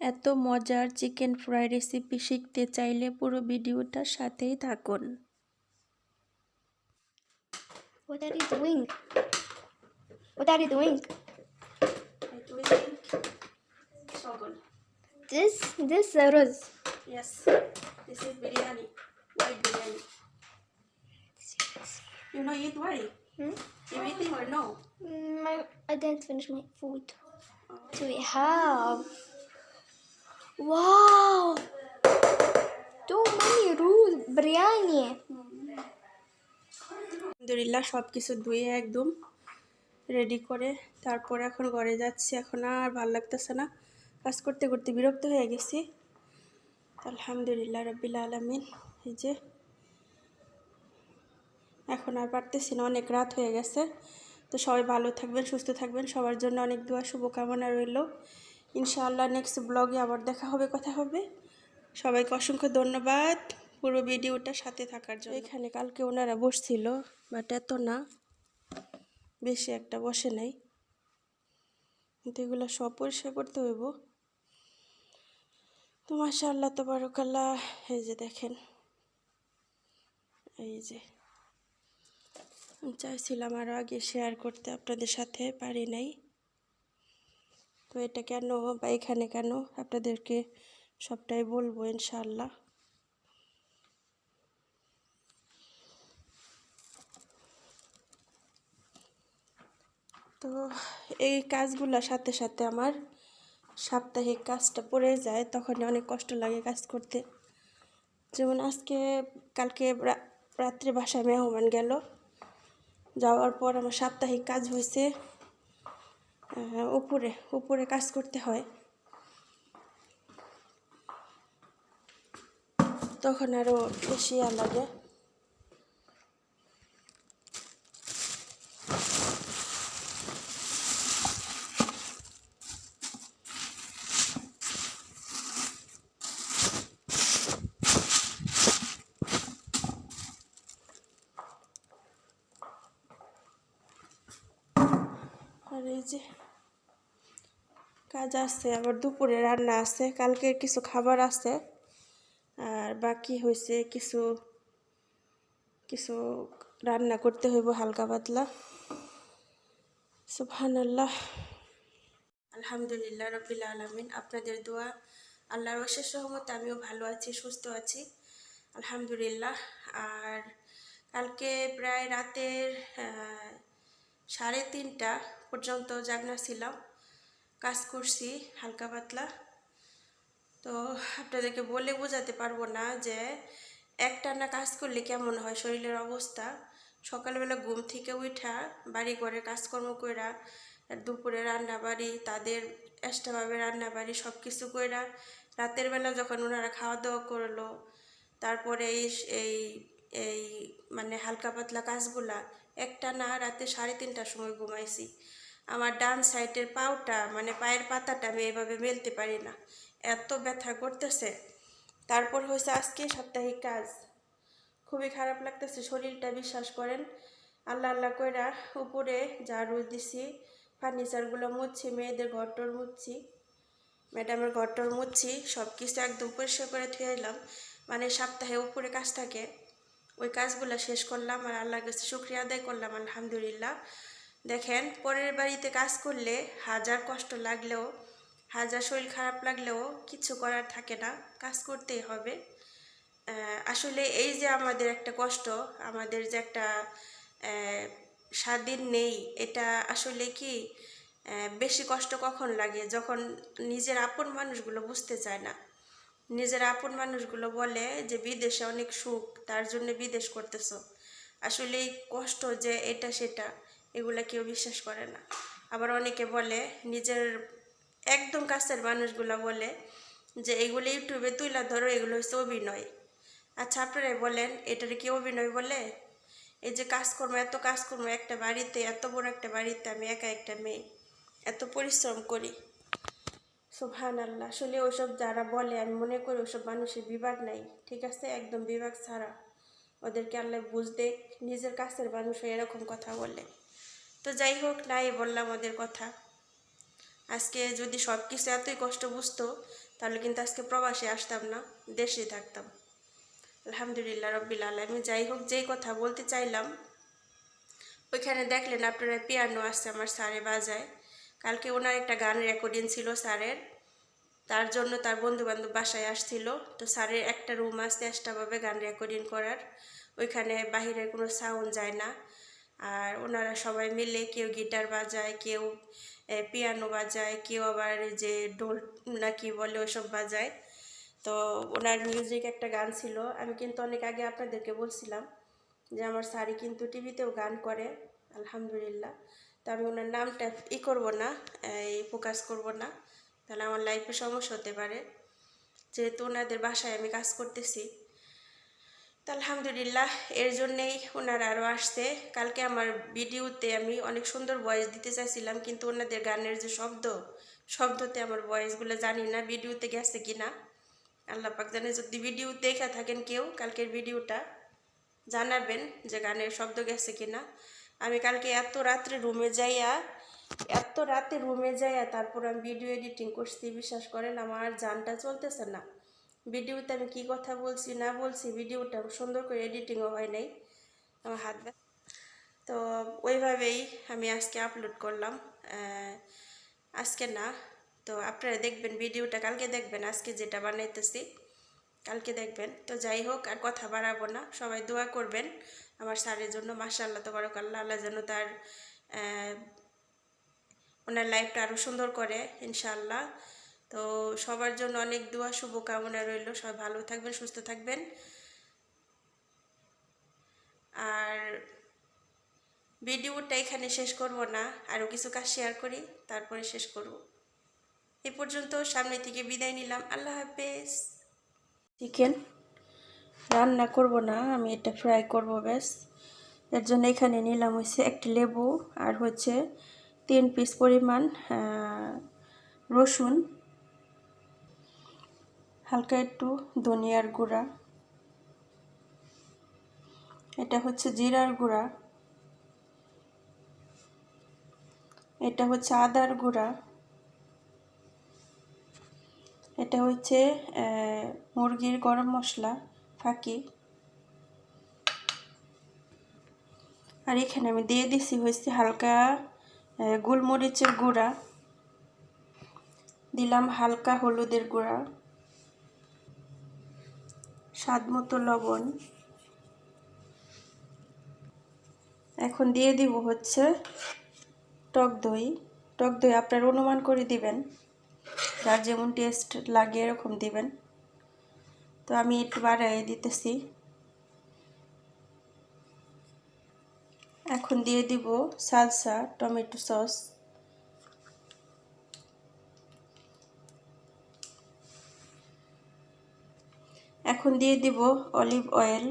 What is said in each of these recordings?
এত মজার chicken fry recipe শিখতে চাইলে পুরো ভিডিওটার সাথেই থাকুন। What are you doing? What are you doing? Shogol. This rose. Yes, this is biryani, white biryani. You know eat why? You eating or no? I didn't finish my food. Do we have? Wow! Too many rules. Biryani. আলহামদুলিল্লাহ সব কিছু ধুয়ে একদম ready করে তারপর এখন ঘরে যাচ্ছি। এখন আর ভালো লাগতেছে না, কাজ করতে করতে বিরক্ত হয়ে গেছি। আলহামদুলিল্লাহ রাব্বিল আলামিন। এই যে এখন আর পারতেছি না, অনেক রাত হয়ে গেছে। তো সবাই ভালো থাকবেন, সুস্থ থাকবেন, সবার জন্য অনেক দোয়া শুভকামনা রইল। ইনশাআল্লাহ নেক্সট ব্লগে আবার দেখা হবে, কথা হবে। সবাইকে অসংখ্য ধন্যবাদ পুরো ভিডিওটার সাথে থাকার জন্য। এখানে কালকে ওনারা বসছিল, বাট এত না, বেশি একটা বসে নাই, কিন্তু এগুলো সব পরিষ্কার করতে হইব। তো মাশাআল্লাহ তাবারাকাল্লাহ। এই যে দেখেন, এই যে চাইছিলাম আরও আগে শেয়ার করতে, আপনাদের সাথে পারি নাই। তো এটা কেন বা এখানে কেন আপনাদেরকে সবটাই বলবো ইনশাআল্লাহ। তো এই কাজগুলোর সাথে সাথে আমার সাপ্তাহিক কাজটা পড়ে যায়, তখন অনেক কষ্ট লাগে কাজ করতে। যেমন কালকে রাত্রে বাসায় মেহমান গেল, যাওয়ার পর আমার সাপ্তাহিক কাজ হয়েছে উপরে কাজ করতে হয়, তখন আরও বেশি লাগে। আর এই যে কাজ আছে, আবার দুপুরে রান্না আছে, কালকের কিছু খাবার আছে, আর বাকি হয়েছে কিছু কিছু রান্না করতে হইব হালকা পাতলা। সুবহানাল্লাহ। আলহামদুলিল্লাহ রাব্বিল আলামিন। আপনাদের দোয়া, আল্লাহর অশেষ রহমতে আমিও ভালো আছি, সুস্থ আছি আলহামদুলিল্লাহ। আর কালকে প্রায় রাতের 3:30 পর্যন্ত জাগনা ছিলাম, কাজ করছি হালকা পাতলা। তো আপনাদেরকে বলে বোঝাতে পারবো না যে একটানা কাজ করলে কেমন হয় শরীরের অবস্থা। সকালবেলা ঘুম থেকে উঠা বাড়ি ঘরে কাজকর্ম কইরা, দুপুরে রান্না বাড়ি, তাদের এক্সট্রাভাবে রান্না বাড়ি সব কিছু কইরা, রাতের বেলা যখন ওনারা খাওয়া দাওয়া করলো, তারপরে এই এই মানে হালকা পাতলা কাজগুলা একটানা রাতে 3:30টার সময় ঘুমাইছি। আমার ডান সাইডের পাউটা মানে পায়ের পাতাটা আমি এভাবে মেলতে পারি না, এত ব্যথা করতেছে। তারপর হয়েছে আজকে সাপ্তাহিক কাজ, খুবই খারাপ লাগতেছে শরীরটা, বিশ্বাস করেন। আল্লাহ আল্লাহ কইরা উপরে ঝাড়ু দিছি, ফার্নিচারগুলো মুছছি, মেয়েদের ঘরটর মুছছি, ম্যাডামের ঘরটর মুছছি, সব কিছু একদম পরিষ্কার করে থুয়ে এলাম। মানে সপ্তাহে উপরে কাজ থাকে, ওই কাজগুলো শেষ করলাম আর আল্লাহর কাছে শুকরিয়া আদায় করলাম আলহামদুলিল্লাহ। দেখেন, পরের বাড়িতে কাজ করলে হাজার কষ্ট লাগলেও, হাজার শরীর খারাপ লাগলেও কিছু করার থাকে না, কাজ করতেই হবে। আসলে এই যে আমাদের একটা কষ্ট, আমাদের যে একটা স্বাধীন নেই, এটা আসলে কি বেশি কষ্ট কখন লাগে, যখন নিজের আপন মানুষগুলো বুঝতে চায় না। নিজের আপন মানুষগুলো বলে যে বিদেশে অনেক সুখ, তার জন্য বিদেশ করতেছ। আসলে এই কষ্ট যে এটা সেটা এগুলা কেউ বিশ্বাস করে না। আবার অনেকে বলে, নিজের একদম কাছের মানুষগুলো বলে যে এগুলো ইউটিউবে তুইলা ধরো, এগুলো হচ্ছে অভিনয়। আচ্ছা আপনারাই বলেন, এটার কি অভিনয় বলে? এই যে কাজকর্ম, এত কাজকর্ম, একটা বাড়িতে, এত বড় একটা বাড়িতে আমি একা একটা মেয়ে, এত পরিশ্রম করি। সুবহানাল্লাহ। আসলে ওইসব যারা বলে, আমি মনে করি ওইসব মানুষের বিভাগ নাই, ঠিক আছে, একদম বিভাগ ছাড়া। ওদেরকে আল্লাহ বুঝতে, নিজের কাছের মানুষ এরকম কথা বলে। তো যাই হোক, নাই বললাম ওদের কথা। আজকে যদি সব কিছু এতই কষ্ট বুঝতো তাহলে কিন্তু আজকে প্রবাসে আসতাম না, দেশেই থাকতাম। আলহামদুলিল্লাহ রব্বিল আলামিন। যাই হোক, যেই কথা বলতে চাইলাম, ওইখানে দেখলেন আপনারা পিয়ানো আসছে আমার স্যারে বাজায়। কালকে ওনার একটা গান রেকর্ডিং ছিল স্যারের, তার জন্য তার বন্ধু বান্ধব বাসায় আসছিল। তো স্যারের একটা রুম আছে এক্সট্রাভাবে গান রেকর্ডিং করার, ওইখানে বাহিরের কোনো সাউন্ড যায় না। আর ওনারা সবাই মিলে কেউ গিটার বাজায়, কেউ পিয়ানো বাজায়, কেউ আবার যে ঢোল না কি বলে ওইসব বাজায়। তো ওনার মিউজিক একটা গান ছিল। আমি কিন্তু অনেক আগে আপনাদেরকে বলছিলাম যে আমার স্যারই কিন্তু টিভিতেও গান করে, আলহামদুলিল্লাহ। তো আমি ওনার নামটা করবো না, ফোকাস করবো না, তাহলে আমার লাইফে সমস্যা হতে পারে, যেহেতু ওনাদের বাসায় আমি কাজ করতেছি। তো আলহামদুলিল্লাহ, এর জন্যেই ওনারা আরও আসছে। কালকে আমার ভিডিওতে আমি অনেক সুন্দর ভয়েস দিতে চাইছিলাম, কিন্তু ওনাদের গানের যে শব্দতে আমার ভয়েসগুলো জানি না ভিডিওতে গেছে কি না, আল্লাহ পাক জানে। যদি ভিডিও দেখা থাকেন কেউ কালকের ভিডিওটা, জানাবেন যে গানের শব্দ গেছে কি না। আমি কালকে এত রাতে রুমে যাইয়া তারপর আমি ভিডিও এডিটিং করছি। বিশ্বাস করেন আমার জানটা চলতেছে না। ভিডিওতে আমি কি কথা বলছি না বলছি, ভিডিওটা সুন্দর করে এডিটিংও হয় নাই, আমার হাত তো ওইভাবেই আমি আজকে আপলোড করলাম। আজকে না, তো আপনারা দেখবেন ভিডিওটা, কালকে দেখবেন, আজকে যেটা বানাইতেছি কালকে দেখবেন। তো যাই হোক, আর কথা বাড়াবো না, সবাই দোয়া করবেন আমার স্যারের জন্য। মাশাআল্লাহ তাবারাকাল্লাহ, আল্লাহ যেন তার ওনার লাইফটা আরও সুন্দর করে ইনশাআল্লাহ। তো সবার জন্য অনেক দোয়া শুভকামনা রইল, সবাই ভালো থাকবেন, সুস্থ থাকবেন। আর ভিডিওটা এখানে শেষ করব না, আরও কিছু কাজ শেয়ার করি, তারপরে শেষ করব। এই পর্যন্ত, সামনে থেকে বিদায় নিলাম, আল্লাহ হাফেজ। চিকেন রান্না করব না, আমি এটা ফ্রাই করব ব্যাস। এর জন্য এখানে নিলাম হচ্ছে একটি লেবু, আর হচ্ছে 3 পিস পরিমাণ রসুন, হালকা একটু ধনিয়ার গুঁড়া, এটা হচ্ছে জিরার গুঁড়া, এটা হচ্ছে আদার গুঁড়া, এটা হচ্ছে মুরগির গরম মশলা ফাঁকি, আর এখানে আমি দিয়ে দিছি হচ্ছে হালকা গোলমরিচের গুঁড়া, দিলাম হালকা হলুদের গুঁড়া, স্বাদ মতো লবণ। এখন দিয়ে দিব হচ্ছে টক দই। টক দই আপনারা অনুমান করে দিবেন, যার যেমন টেস্ট লাগে এরকম দিবেন। তো আমি একটু বাড়াই দিতেছি। এখন দিয়ে দিব সালসা টমেটো সস, এখন দিয়ে দিব অলিভ অয়েল,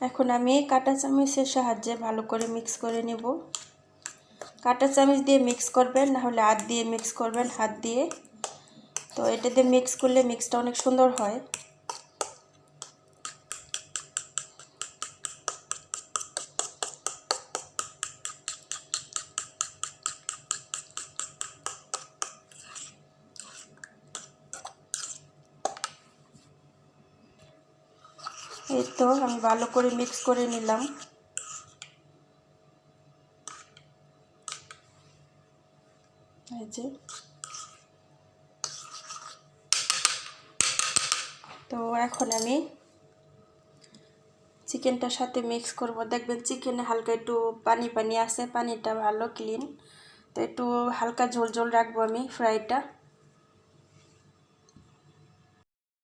এখন আমি কাঁটা চামচের সাহায্যে ভালো করে মিক্স করে নেব। কাঁটা চামচ দিয়ে মিক্স করবেন, না হলে হাত দিয়ে মিক্স করবেন, হাত দিয়ে। তো এটা দিয়ে মিক্স করলে মিক্সটা অনেক সুন্দর হয়। এই তো আমি ভালো করে মিক্স করে নিলাম। এই যে, তো এখন আমি চিকেনটার সাথে মিক্স করব। দেখবেন চিকেনে হালকা একটু পানি পানি আছে, পানিটা ভালো ক্লিন। তো একটু হালকা ঝোল ঝোল রাখবো আমি ফ্রাইটা।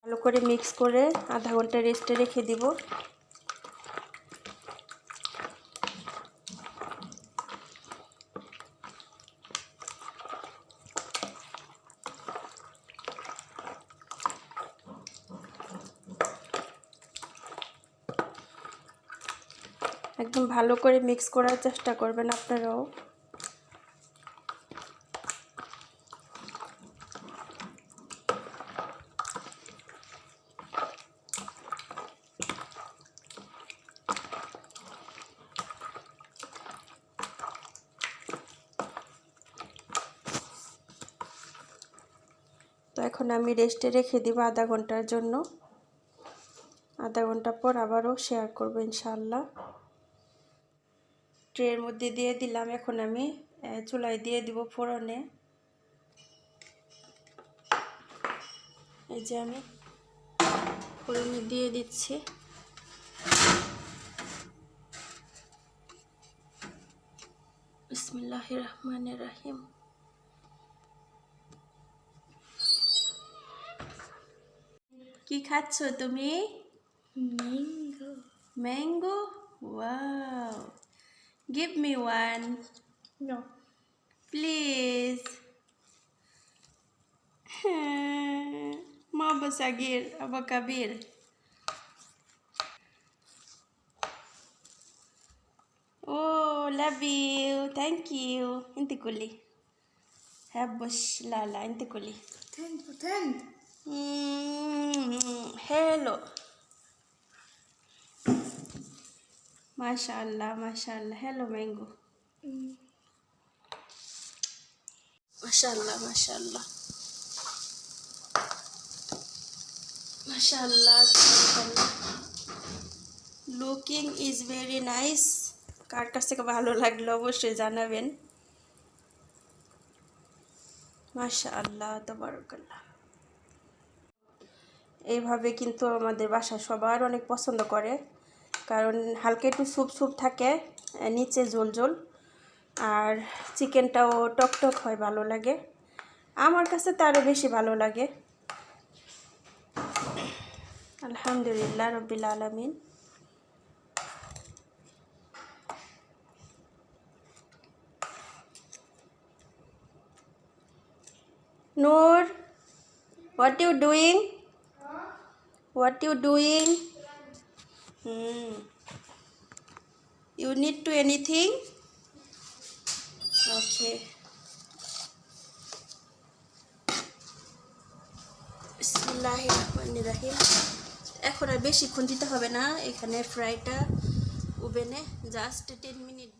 ভালো করে মিক্স করে আধা ঘন্টা রেস্টে রেখে দিব। একদম ভালো করে মিক্স করার চেষ্টা করবেন আপনারাও। এখন আমি রেস্টে রেখে দিব আধা ঘন্টার জন্য। আধা ঘন্টা পর আবারও শেয়ার করব ইনশাআল্লাহ। ট্রের মধ্যে দিয়ে দিলাম, এখন আমি চুলায় দিয়ে দিব ফোড়নে। এই যে আমি ফোড়নে দিয়ে দিচ্ছি। বিসমিল্লাহির রহমানির রহিম। কি খাচ্ছো তুমি? Mango. Mango? Wow, give me one No. Please. মা বসাগির আবা Kabir. Oh, love you. Thank you. Inti kuli. Habush lala. Inti kuli. Pretend. Hello. Mashallah, mashallah. Hello, mango. Mashallah, mashallah. Mashallah, mashallah. Looking is very nice. কার কাছ থেকে ভালো লাগলো অবশ্যই জানাবেন। মাশাআল্লাহ, তাবারাকাল্লাহ। এইভাবে কিন্তু আমাদের বাসায় সবার অনেক পছন্দ করে, কারণ হালকা একটু স্যুপ স্যুপ থাকে, নিচে ঝোল ঝোল, আর চিকেনটাও টকটক হয়, ভালো লাগে। আমার কাছে তো আরও বেশি ভালো লাগে। আলহামদুলিল্লাহ রব্বিল আলামিন। Noor, what you doing? What you doing? You need to anything? Okay. বিসমিল্লাহিররহমানিররহিম। এখন আর বেশিক্ষণ দিতে হবে না, এখানে ফ্রাইটা ওভেনে জাস্ট 10 মিনিট।